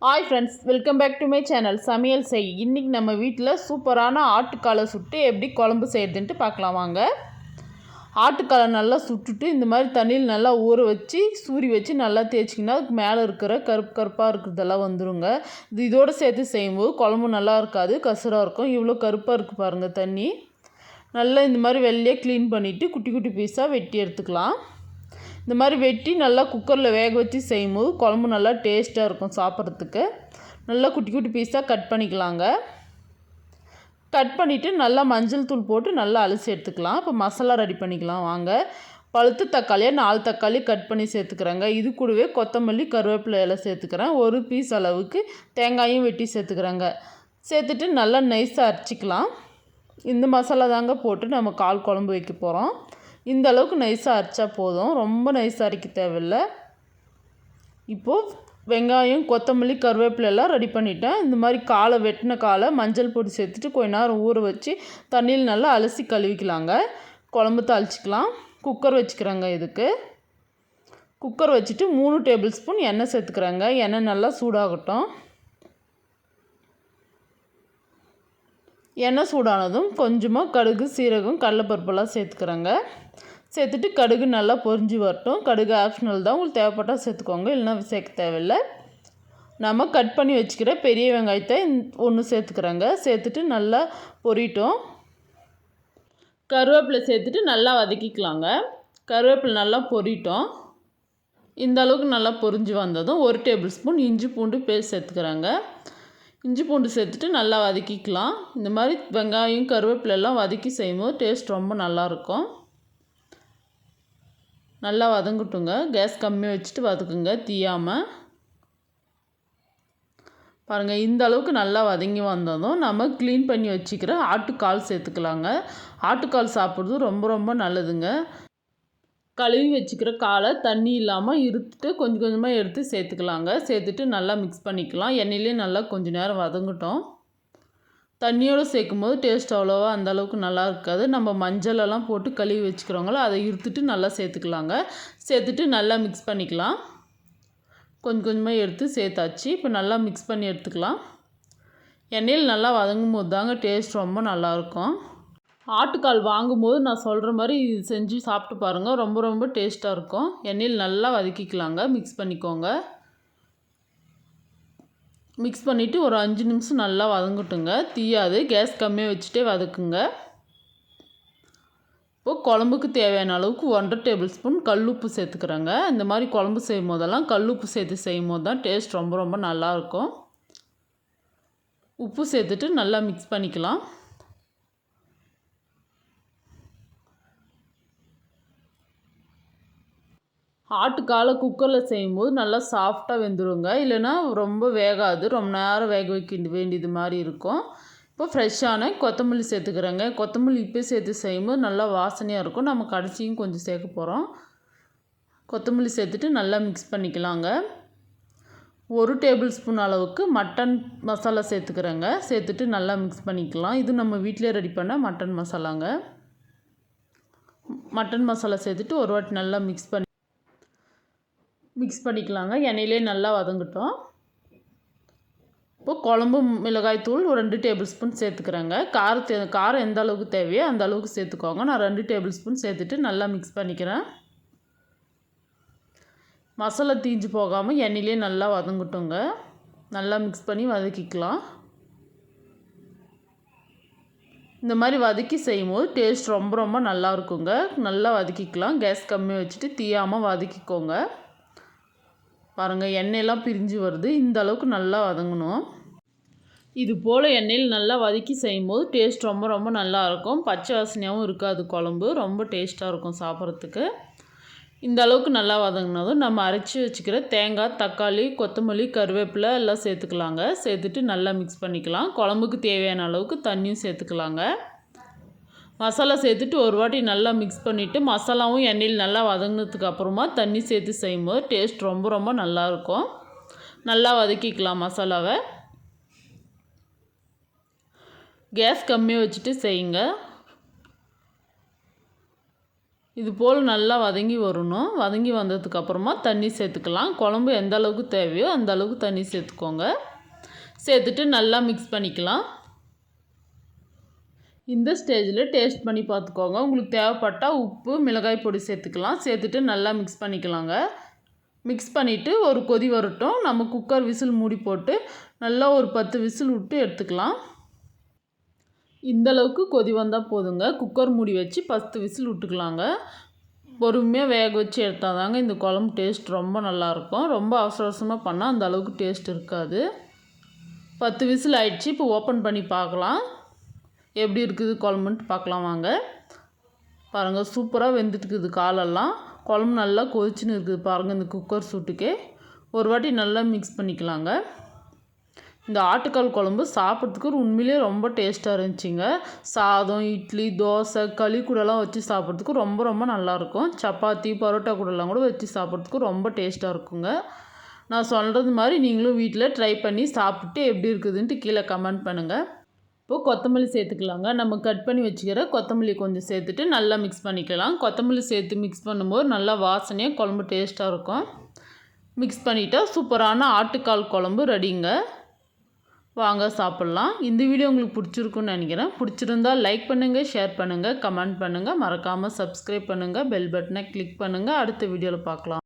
Hi friends, welcome back to my channel சமையல் செய். இன்றைக்கி நம்ம வீட்டில் சூப்பரான ஆட்டுக்காலை சுட்டு எப்படி குழம்பு செய்கிறதுன்ட்டு பார்க்கலாம் வாங்க. ஆட்டுக்காலை நல்லா சுட்டுட்டு இந்த மாதிரி தண்ணியில் நல்லா ஊற வச்சு சூரி வச்சு நல்லா தேய்ச்சிங்கன்னா அதுக்கு மேலே இருக்கிற கருப்பு கருப்பாக இருக்கிறதெல்லாம் வந்துடுங்க. இதோடு சேர்த்து செய்யும்போது குழம்பு நல்லா இருக்காது, கசராக இருக்கும். இவ்வளோ கருப்பாக இருக்குது பாருங்கள் தண்ணி. நல்லா இந்த மாதிரி வெள்ளையாக க்ளீன் பண்ணிவிட்டு குட்டி குட்டி பீஸாக வெட்டி எடுத்துக்கலாம். இந்த மாதிரி வெட்டி நல்லா குக்கரில் வேக வச்சு செய்யும்போது குழம்பு நல்லா டேஸ்ட்டாக இருக்கும் சாப்பிட்றதுக்கு. நல்லா குட்டி குட்டி பீஸாக கட் பண்ணிக்கலாங்க. கட் பண்ணிவிட்டு நல்லா மஞ்சள் தூள் போட்டு நல்லா அலசி எடுத்துக்கலாம். இப்போ மசாலா ரெடி பண்ணிக்கலாம் வாங்க. பழுத்த தக்காளியாக 4 தக்காளி கட் பண்ணி சேர்த்துக்கிறேங்க. இது கூடவே கொத்தமல்லி கருவேப்பிலை எல்லாம் சேர்த்துக்கிறேன். ஒரு பீஸ் அளவுக்கு தேங்காயும் வெட்டி சேர்த்துக்கிறேங்க. சேர்த்துட்டு நல்லா நைஸாக அரைச்சிக்கலாம். இந்த மசாலா தாங்க போட்டு நம்ம கால் குழம்பு வைக்க போகிறோம். இந்த அளவுக்கு நைஸாக அரைச்சா போதும், ரொம்ப நைஸாக அரைக்க தேவையில்லை. இப்போது வெங்காயம் கொத்தமல்லி கருவேப்பிலை எல்லாம் ரெடி பண்ணிட்டேன். இந்த மாதிரி காலை வெட்டின காலை மஞ்சள் பொடி சேர்த்துட்டு கொஞ்ச நேரம் ஊற வச்சு தண்ணியில் நல்லா அலசி கழுவிக்கலாங்க. குழம்பு தாளிச்சிக்கலாம். குக்கர் வச்சுக்கிறேங்க. இதுக்கு குக்கர் வச்சுட்டு 3 டேபிள் ஸ்பூன் எண்ணெய் சேர்த்துக்கிறேங்க. எண்ணெய் நல்லா சூடாகட்டும். எண்ணெய் சூடானதும் கொஞ்சமாக கடுகு சீரகம் கடலைப்பருப்பெல்லாம் சேர்த்துக்கிறேங்க. சேர்த்துட்டு கடுகு நல்லா பொரிஞ்சு வரட்டும். கடுகு ஆப்ஷனல் தான், உங்களுக்கு தேவைப்பட்டால் சேர்த்துக்கோங்க, இல்லைன்னா சேர்க்க தேவையில்லை. நம்ம கட் பண்ணி வச்சுக்கிற பெரிய வெங்காயத்தை ஒன்று சேர்த்துக்கிறேங்க. சேர்த்துட்டு நல்லா பொரியட்டும். கருவேப்பிலை சேர்த்துட்டு நல்லா வதக்கிக்கலாங்க. கருவேப்பிலை நல்லா பொரியட்டும். இந்த அளவுக்கு நல்லா பொரிஞ்சு வந்ததும் 1 டேபிள் ஸ்பூன் இஞ்சி பூண்டு பேஸ்ட் சேர்த்துக்கிறேங்க. இஞ்சி பூண்டு சேர்த்துட்டு நல்லா வதக்கிக்கலாம். இந்த மாதிரி வெங்காயம் கருவேப்பிலெல்லாம் வதக்கி செய்யும்போது டேஸ்ட் ரொம்ப நல்லாயிருக்கும். நல்லா வதங்கட்டுங்க. கேஸ் கம்மியாக வச்சுட்டு வதக்குங்க, தீயாமல். பாருங்கள், இந்த அளவுக்கு நல்லா வதங்கி வந்ததும் நம்ம க்ளீன் பண்ணி வச்சுக்கிற ஆட்டுக்கால் சேர்த்துக்கலாங்க. ஆட்டுக்கால் சாப்பிட்றது ரொம்ப ரொம்ப நல்லதுங்க. கழுவி வச்சுக்கிற காலை தண்ணி இல்லாமல் இருத்துட்டு கொஞ்சம் கொஞ்சமாக எடுத்து சேர்த்துக்கலாங்க. சேர்த்துட்டு நல்லா மிக்ஸ் பண்ணிக்கலாம். எண்ணெயிலே நல்லா கொஞ்சம் நேரம் வதங்கட்டும். தண்ணியோடு சேர்க்கும்போது டேஸ்ட் அவ்வளோவா அந்தளவுக்கு நல்லா இருக்காது. நம்ம மஞ்சளெல்லாம் போட்டு கழுவி வச்சுக்கிறோங்களோ அதை இருத்துட்டு நல்லா சேர்த்துக்கலாங்க. சேர்த்துட்டு நல்லா மிக்ஸ் பண்ணிக்கலாம். கொஞ்சம் கொஞ்சமாக எடுத்து சேர்த்தாச்சு. இப்போ நல்லா மிக்ஸ் பண்ணி எடுத்துக்கலாம். எண்ணெயில் நல்லா வதங்கும் போது தாங்க டேஸ்ட் ரொம்ப நல்லாயிருக்கும். ஆட்டுக்கால் வாங்கும்போது நான் சொல்கிற மாதிரி செஞ்சு சாப்பிட்டு பாருங்கள், ரொம்ப ரொம்ப டேஸ்ட்டாக இருக்கும். எண்ணெயில் நல்லா வதக்கிக்கலாங்க. மிக்ஸ் பண்ணிக்கோங்க. மிக்ஸ் பண்ணிவிட்டு ஒரு 5 நிமிஷம் நல்லா வதங்கட்டுங்க. தீயாது, கேஸ் கம்மியாக வச்சுட்டே வதக்குங்க. இப்போது குழம்புக்கு தேவையான அளவுக்கு 1.5 டேபிள் ஸ்பூன் கல்லுப்பு சேர்த்துக்கிறேங்க. இந்த மாதிரி குழம்பு செய்யும் போதெல்லாம் கல்லுப்பு சேர்த்து செய்யும் போது தான் டேஸ்ட் ரொம்ப ரொம்ப நல்லாயிருக்கும். உப்பு சேர்த்துட்டு நல்லா மிக்ஸ் பண்ணிக்கலாம். ஆட்டுக்காலை குக்கரில் செய்யும்போது நல்லா சாஃப்டாக வெந்துடுங்க. இல்லைன்னா ரொம்ப வேகாது, ரொம்ப நேரம் வேக வைக்க வேண்டியது மாதிரி இருக்கும். இப்போ ஃப்ரெஷ்ஷான கொத்தமல்லி சேர்த்துக்கிறேங்க. கொத்தமல்லி இப்போ சேர்த்து செய்யும்போது நல்லா வாசனையாக இருக்கும். நம்ம கடைசியும் கொஞ்சம் சேர்க்க போகிறோம். கொத்தமல்லி சேர்த்துட்டு நல்லா மிக்ஸ் பண்ணிக்கலாங்க. 1 டேபிள் ஸ்பூன் அளவுக்கு மட்டன் மசாலா சேர்த்துக்கிறேங்க. சேர்த்துட்டு நல்லா மிக்ஸ் பண்ணிக்கலாம். இது நம்ம வீட்டிலே ரெடி பண்ண மட்டன் மசாலாங்க. மட்டன் மசாலா சேர்த்துட்டு ஒரு வாட்டி நல்லா மிக்ஸ் பண்ணிக்கலாங்க. எண்ணெயிலே நல்லா வதங்கட்டும். இப்போது குழம்பு மிளகாய்த்தூள் ஒரு 2 டேபிள் ஸ்பூன் சேர்த்துக்கிறேங்க. காரம் எந்த அளவுக்கு தேவையோ அந்த அளவுக்கு சேர்த்துக்கோங்க. நான் 2 டேபிள் ஸ்பூன் சேர்த்துட்டு நல்லா மிக்ஸ் பண்ணிக்கிறேன். மசாலா தீஞ்சு போகாமல் எண்ணெயிலே நல்லா வதங்கட்டுங்க. நல்லா மிக்ஸ் பண்ணி வதக்கிக்கலாம். இந்த மாதிரி வதக்கி செய்யும்போது டேஸ்ட் ரொம்ப ரொம்ப நல்லா இருக்குங்க. நல்லா வதக்கிக்கலாம். கேஸ் கம்மியாக வச்சுட்டு தீயாமல் வதக்கிக்கோங்க. பாருங்கள், எண்ணெயெல்லாம் பிரிஞ்சு வருது. இந்த அளவுக்கு நல்லா வதங்கணும். இது போல் எண்ணெயில் நல்லா வதக்கி செய்யும்போது டேஸ்ட் ரொம்ப ரொம்ப நல்லாயிருக்கும். பச்சை வாசனையாகவும் இருக்காது. குழம்பு ரொம்ப டேஸ்ட்டாக இருக்கும் சாப்பிட்றதுக்கு. இந்த அளவுக்கு நல்லா வதங்கினதும் நம்ம அரைச்சி வச்சுக்கிற தேங்காய் தக்காளி கொத்தமல்லி கருவேப்பிலை எல்லாம் சேர்த்துக்கலாங்க. சேர்த்துட்டு நல்லா மிக்ஸ் பண்ணிக்கலாம். குழம்புக்கு தேவையான அளவுக்கு தண்ணியும் சேர்த்துக்கலாங்க. மசாலா சேர்த்துட்டு ஒரு வாட்டி நல்லா மிக்ஸ் பண்ணிவிட்டு மசாலாவும் எண்ணெயில் நல்லா வதங்கினதுக்கு அப்புறமா தண்ணி சேர்த்து செய்யும்போது டேஸ்ட் ரொம்ப ரொம்ப நல்லாயிருக்கும். நல்லா வதக்கிக்கலாம் மசாலாவை. கேஸ் கம்மியாக வச்சுட்டு செய்யுங்க. இது போல் நல்லா வதங்கி வரணும். வதங்கி வந்ததுக்கப்புறமா தண்ணி சேர்த்துக்கலாம். குழம்பு எந்த அளவுக்கு தேவையோ அந்த அளவுக்கு தண்ணி சேர்த்துக்கோங்க. சேர்த்துட்டு நல்லா மிக்ஸ் பண்ணிக்கலாம். இந்த ஸ்டேஜில் டேஸ்ட் பண்ணி பார்த்துக்கோங்க. உங்களுக்கு தேவைப்பட்டால் உப்பு, மிளகாய் பொடி சேர்த்துக்கலாம். சேர்த்துட்டு நல்லா மிக்ஸ் பண்ணிக்கலாங்க. மிக்ஸ் பண்ணிவிட்டு ஒரு கொதி வரட்டும். நம்ம குக்கர் விசில் மூடி போட்டு நல்லா ஒரு 10 விசில் விட்டு எடுத்துக்கலாம். இந்தளவுக்கு கொதி வந்தால் போதுங்க. குக்கர் மூடி வச்சு 10 விசில் விட்டுக்கலாங்க. பொறுமையாக வேக வச்சு எடுத்தால் தாங்க இந்த குழம்பு டேஸ்ட் ரொம்ப நல்லாயிருக்கும். ரொம்ப அவசர அவசரமாக பண்ணால் அந்த அளவுக்கு டேஸ்ட் இருக்காது. 10 விசில் ஆயிடுச்சு. இப்போ ஓப்பன் பண்ணி பார்க்கலாம். எப்படி இருக்குது குழம்புன்ட்டு பார்க்கலாம் வாங்க. பாருங்கள், சூப்பராக வெந்துட்டுருக்குது காலெல்லாம். குழம்பு நல்லா கொதிச்சுன்னு இருக்குது பாருங்கள். இந்த குக்கர் சூட்டுக்கே ஒரு வாட்டி நல்லா மிக்ஸ் பண்ணிக்கலாங்க. இந்த ஆட்டுக்கால் குழம்பு சாப்பிட்றதுக்கு உண்மையிலே ரொம்ப டேஸ்ட்டாக இருந்துச்சுங்க. சாதம், இட்லி, தோசை, களி கூடலாம் வச்சு சாப்பிட்றதுக்கு ரொம்ப ரொம்ப நல்லாயிருக்கும். சப்பாத்தி, பரோட்டா கூடலாம் கூட வச்சு சாப்பிட்றதுக்கு ரொம்ப டேஸ்ட்டாக இருக்குங்க. நான் சொல்கிறது மாதிரி நீங்களும் வீட்டில் ட்ரை பண்ணி சாப்பிட்டு எப்படி இருக்குதுன்ட்டு கீழே கமெண்ட் பண்ணுங்கள். இப்போது கொத்தமல்லி சேர்த்துக்கலாங்க. நம்ம கட் பண்ணி வச்சுக்கிற கொத்தமல்லி கொஞ்சம் சேர்த்துட்டு நல்லா மிக்ஸ் பண்ணிக்கலாம். கொத்தமல்லி சேர்த்து மிக்ஸ் பண்ணும்போது நல்லா வாசனையாக குழம்பு டேஸ்ட்டாக இருக்கும். மிக்ஸ் பண்ணிட்டா சூப்பரான ஆட்டுக்கால் குழம்பு ரெடிங்க. வாங்க சாப்பிட்லாம். இந்த வீடியோ உங்களுக்கு பிடிச்சிருக்குன்னு நினைக்கிறேன். பிடிச்சிருந்தால் லைக் பண்ணுங்கள், ஷேர் பண்ணுங்கள், கமெண்ட் பண்ணுங்கள். மறக்காமல் சப்ஸ்கிரைப் பண்ணுங்கள், பெல் பட்டனை கிளிக் பண்ணுங்கள். அடுத்த வீடியோவில் பார்க்கலாம்.